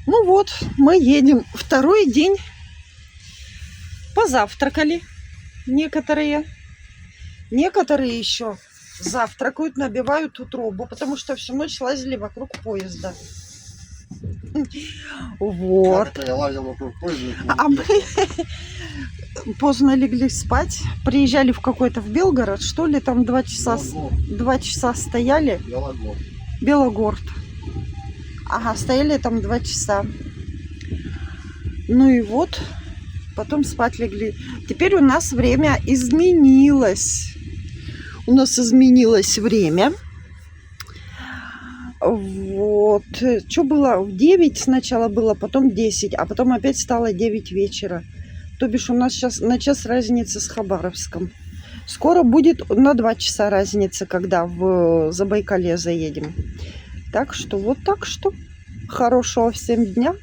Ну вот, мы едем. Второй день. Позавтракали некоторые. Некоторые еще завтракают, набивают утробу, потому что всю ночь лазили вокруг поезда. Вот. Как это я лазил вокруг поезда? А мы поздно легли спать. Приезжали в какой-то в Белгород, что ли, там 2 часа стояли. Белогор. Белогород. Ага, стояли там 2 часа. Ну и вот, потом спать легли. Теперь у нас время изменилось. У нас изменилось время. Вот. Что было? В 9 сначала было, потом 10, а потом опять стало 9 вечера. То бишь у нас сейчас на час разница с Хабаровском. Скоро будет на 2 часа разница, когда в Забайкалье заедем. Так что вот так что. Хорошего всем дня.